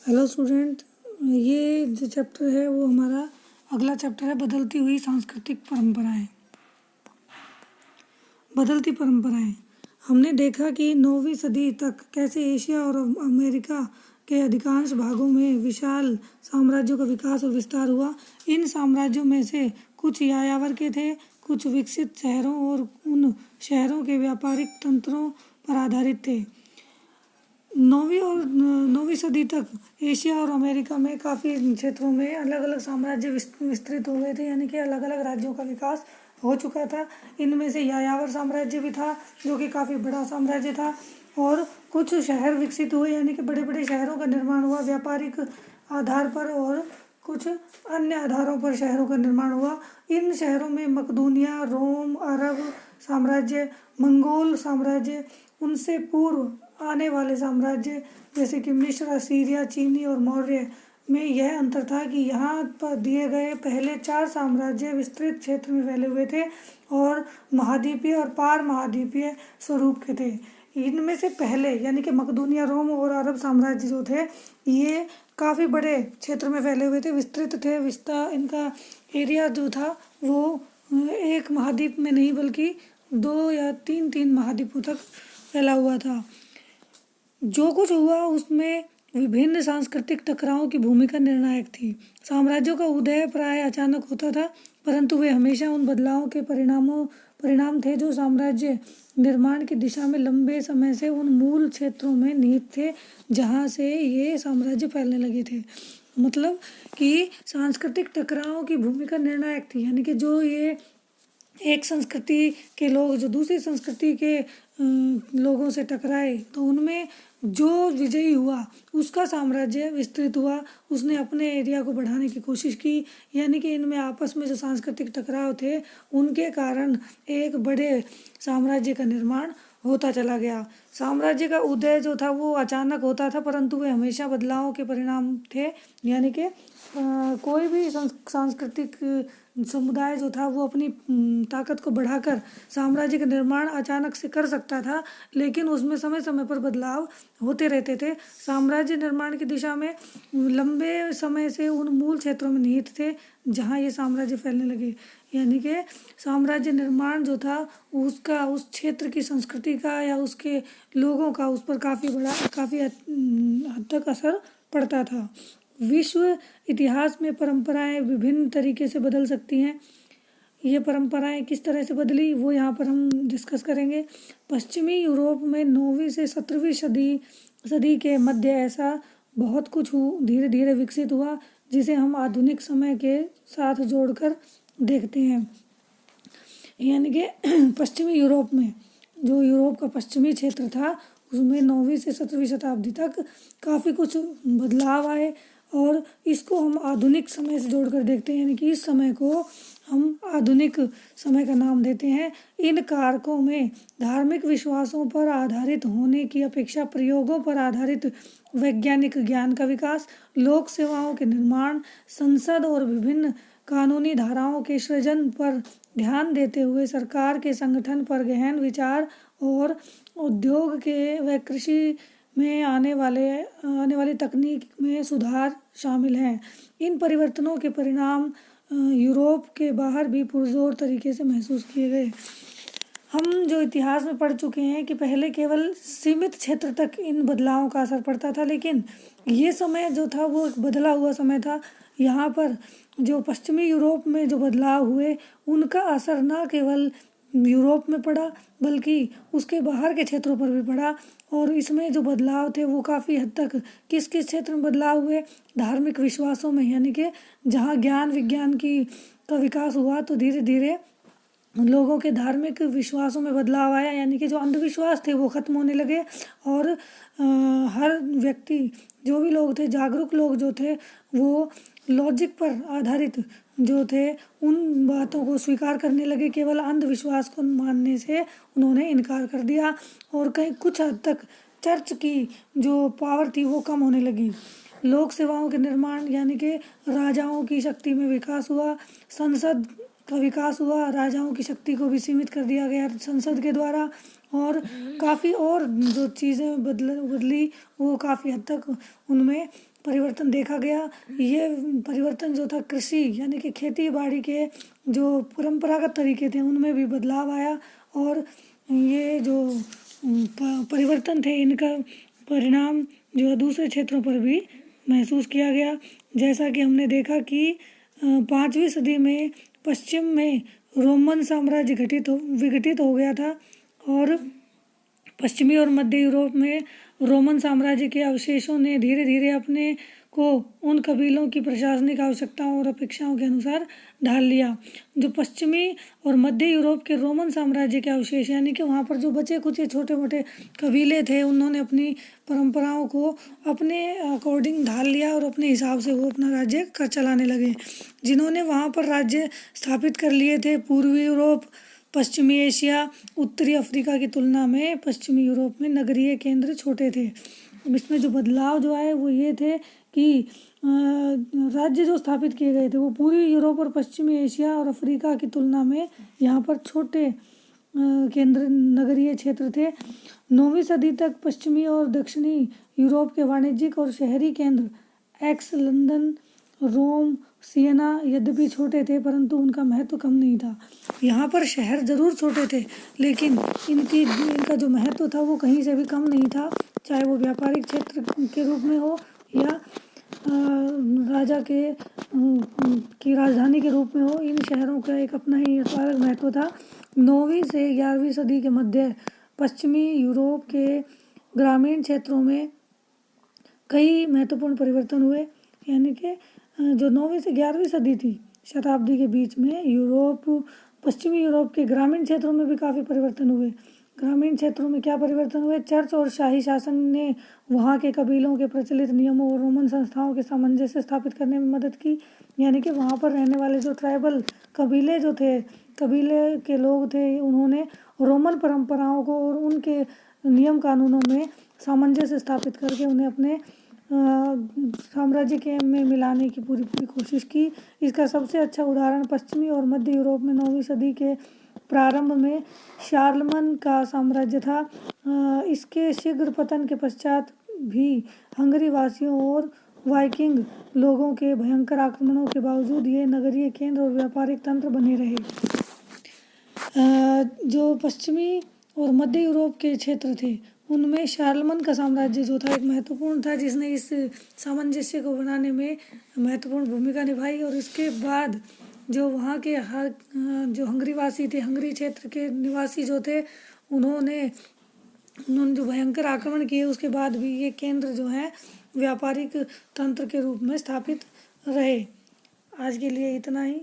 Hello student, ये जो chapter है वो हमारा अगला चैप्टर है, बदलती हुई सांस्कृतिक परंपराएं। बदलती परंपराएं। हमने देखा कि 9वीं सदी तक कैसे एशिया और अमेरिका के अधिकांश भागों में विशाल साम्राज्यों का विकास और विस्तार हुआ। इन साम्राज्यों में से कुछ यायावर के थे, कुछ विकसित शहरों और उन शहरों के व्यापारिक तंत्रों पर आधारित थे। 9वीं सदी तक एशिया और अमेरिका में काफ़ी क्षेत्रों में अलग अलग साम्राज्य विस्तृत हो गए थे, यानी कि अलग अलग राज्यों का विकास हो चुका था। इनमें से यायावर साम्राज्य भी था, जो कि काफ़ी बड़ा साम्राज्य था, और कुछ शहर विकसित हुए, यानी कि बड़े बड़े शहरों का निर्माण हुआ व्यापारिक आधार पर, और कुछ अन्य आधारों पर शहरों का निर्माण हुआ। इन शहरों में मकदूनिया, रोम, अरब साम्राज्य, मंगोल साम्राज्य, उनसे पूर्व आने वाले साम्राज्य जैसे कि मिस्र, असीरिया, चीनी और मौर्य में यह अंतर था कि यहाँ पर दिए गए पहले 4 साम्राज्य विस्तृत क्षेत्र में फैले हुए थे और महाद्वीपीय और पार महाद्वीपीय स्वरूप के थे। इनमें से पहले यानी कि मकदूनिया, रोम और अरब साम्राज्य जो थे, ये काफ़ी बड़े क्षेत्र में फैले हुए थे, विस्तृत थे। इनका एरिया जो था वो एक महाद्वीप में नहीं बल्कि 2 या 3 महाद्वीपों तक फैला हुआ था। जो कुछ हुआ उसमें विभिन्न सांस्कृतिक टकरावों की भूमिका निर्णायक थी। साम्राज्यों का उदय प्राय अचानक होता था, परंतु वे हमेशा उन बदलावों के परिणाम थे जो साम्राज्य निर्माण की दिशा में लंबे समय से उन मूल क्षेत्रों में निहित थे जहाँ से ये साम्राज्य फैलने लगे थे। मतलब कि सांस्कृतिक टकरावों की भूमिका निर्णायक थी, यानी कि जो ये एक संस्कृति के लोग जो दूसरी संस्कृति के लोगों से टकराए, तो उनमें जो विजयी हुआ उसका साम्राज्य विस्तृत हुआ, उसने अपने एरिया को बढ़ाने की कोशिश की। यानी कि इनमें आपस में जो सांस्कृतिक टकराव थे उनके कारण एक बड़े साम्राज्य का निर्माण होता चला गया। साम्राज्य का उदय जो था वो अचानक होता था, परंतु वे हमेशा बदलावों के परिणाम थे। यानी कि कोई भी सांस्कृतिक समुदाय जो था वो अपनी ताकत को बढ़ाकर साम्राज्य का निर्माण अचानक से कर सकता था, लेकिन उसमें समय समय पर बदलाव होते रहते थे। साम्राज्य निर्माण की दिशा में लंबे समय से उन मूल क्षेत्रों में निहित थे जहाँ ये साम्राज्य फैलने लगे। यानी कि साम्राज्य निर्माण जो था उसका उस क्षेत्र की संस्कृति का या उसके लोगों का उस पर काफ़ी हद तक असर पड़ता था। विश्व इतिहास में परंपराएं विभिन्न तरीके से बदल सकती हैं। ये परंपराएं किस तरह से बदली वो यहाँ पर हम डिस्कस करेंगे। पश्चिमी यूरोप में 9वीं से 17वीं सदी के मध्य ऐसा बहुत कुछ धीरे धीरे विकसित हुआ जिसे हम आधुनिक समय के साथ जोड़कर देखते हैं। यानी कि पश्चिमी यूरोप में जो यूरोप का पश्चिमी क्षेत्र था उसमें 9वीं से 17वीं शताब्दी तक काफ़ी कुछ बदलाव आए, और इसको हम आधुनिक समय से जोड़कर देखते हैं। यानी कि इस समय को हम आधुनिक समय का नाम देते हैं। इन कारकों में धार्मिक विश्वासों पर आधारित होने की अपेक्षा प्रयोगों पर आधारित वैज्ञानिक ज्ञान का विकास, लोक सेवाओं के निर्माण, संसद और विभिन्न कानूनी धाराओं के सृजन पर ध्यान देते हुए सरकार के संगठन पर गहन विचार और उद्योग के व कृषि में आने वाली तकनीक में सुधार शामिल हैं। इन परिवर्तनों के परिणाम यूरोप के बाहर भी पुरजोर तरीके से महसूस किए गए। हम जो इतिहास में पढ़ चुके हैं कि पहले केवल सीमित क्षेत्र तक इन बदलावों का असर पड़ता था, लेकिन ये समय जो था वो एक बदला हुआ समय था। यहाँ पर जो पश्चिमी यूरोप में जो बदलाव हुए उनका असर न केवल यूरोप में पड़ा बल्कि उसके बाहर के क्षेत्रों पर भी पड़ा, और इसमें जो बदलाव थे वो काफ़ी हद तक किस क्षेत्र में बदलाव हुए, धार्मिक विश्वासों में। यानी कि जहाँ ज्ञान विज्ञान का विकास हुआ तो धीरे धीरे लोगों के धार्मिक विश्वासों में बदलाव आया, यानी कि जो अंधविश्वास थे वो ख़त्म होने लगे, और हर व्यक्ति जो भी लोग थे, जागरूक लोग जो थे, वो लॉजिक पर आधारित जो थे उन बातों को स्वीकार करने लगे। केवल अंधविश्वास को मानने से उन्होंने इनकार कर दिया, और कहीं कुछ हद तक चर्च की जो पावर थी वो कम होने लगी। लोक सेवाओं के निर्माण यानी कि राजाओं की शक्ति में विकास हुआ, संसद का विकास हुआ, राजाओं की शक्ति को भी सीमित कर दिया गया संसद के द्वारा, और काफ़ी और जो चीज़ें बदली वो काफ़ी हद तक उनमें परिवर्तन देखा गया। ये परिवर्तन जो था कृषि यानी कि खेती बाड़ी के जो परंपरागत तरीके थे उनमें भी बदलाव आया, और ये जो परिवर्तन थे इनका परिणाम जो है दूसरे क्षेत्रों पर भी महसूस किया गया। जैसा कि हमने देखा कि 5वीं सदी में पश्चिम में रोमन साम्राज्य विघटित हो गया था, और पश्चिमी और मध्य यूरोप में रोमन साम्राज्य के अवशेषों ने धीरे धीरे अपने को उन कबीलों की प्रशासनिक आवश्यकताओं और अपेक्षाओं के अनुसार ढाल लिया। जो पश्चिमी और मध्य यूरोप के रोमन साम्राज्य के अवशेष यानी कि वहाँ पर जो बचे कुछ छोटे मोटे कबीले थे उन्होंने अपनी परंपराओं को अपने अकॉर्डिंग ढाल लिया और अपने हिसाब से वो अपना राज्य चलाने लगे। जिन्होंने वहाँ पर राज्य स्थापित कर लिए थे पूर्वी यूरोप, पश्चिमी एशिया, उत्तरी अफ्रीका की तुलना में पश्चिमी यूरोप में नगरीय केंद्र छोटे थे। इसमें जो बदलाव जो आए वो ये थे कि राज्य जो स्थापित किए गए थे वो पूर्वी यूरोप और पश्चिमी एशिया और अफ्रीका की तुलना में यहाँ पर छोटे केंद्र नगरीय क्षेत्र थे। 9वीं सदी तक पश्चिमी और दक्षिणी यूरोप के वाणिज्यिक और शहरी केंद्र लंदन, रोम, सियना यद्यपि छोटे थे परंतु उनका महत्व कम नहीं था। यहाँ पर शहर जरूर छोटे थे लेकिन इनका जो महत्व था वो कहीं से भी कम नहीं था, चाहे वो व्यापारिक क्षेत्र के रूप में हो या राजा की राजधानी के रूप में हो। इन शहरों का एक अपना ही अलग महत्व था। 9वीं से 11वीं सदी के मध्य पश्चिमी यूरोप के ग्रामीण क्षेत्रों में कई महत्वपूर्ण परिवर्तन हुए, यानी कि जो 9वीं से 11वीं सदी थी शताब्दी के बीच में पश्चिमी यूरोप के ग्रामीण क्षेत्रों में भी काफ़ी परिवर्तन हुए। ग्रामीण क्षेत्रों में क्या परिवर्तन हुए? चर्च और शाही शासन ने वहाँ के कबीलों के प्रचलित नियमों और रोमन संस्थाओं के सामंजस्य स्थापित करने में मदद की। यानी कि वहाँ पर रहने वाले जो ट्राइबल कबीले के लोग थे उन्होंने रोमन परंपराओं को और उनके नियम कानूनों में सामंजस्य स्थापित करके उन्हें अपने साम्राज्य में मिलाने की पूरी कोशिश की। इसका सबसे अच्छा उदाहरण पश्चिमी और मध्य यूरोप में 9वीं सदी के प्रारंभ में शार्लमन का साम्राज्य था। इसके शीघ्र पतन के पश्चात भी हंगरी वासियों और वाइकिंग लोगों के भयंकर आक्रमणों के बावजूद ये नगरीय केंद्र और व्यापारिक तंत्र बने रहे। जो पश्चिमी और मध्य यूरोप के क्षेत्र थे उनमें शार्लमन का साम्राज्य जो था एक महत्वपूर्ण था, जिसने इस सामंजस्य को बनाने में महत्वपूर्ण भूमिका निभाई। और इसके बाद जो वहाँ के जो हंगरीवासी थे, हंगरी क्षेत्र के निवासी जो थे उन्होंने जो भयंकर आक्रमण किए उसके बाद भी ये केंद्र जो है व्यापारिक तंत्र के रूप में स्थापित रहे। आज के लिए इतना ही।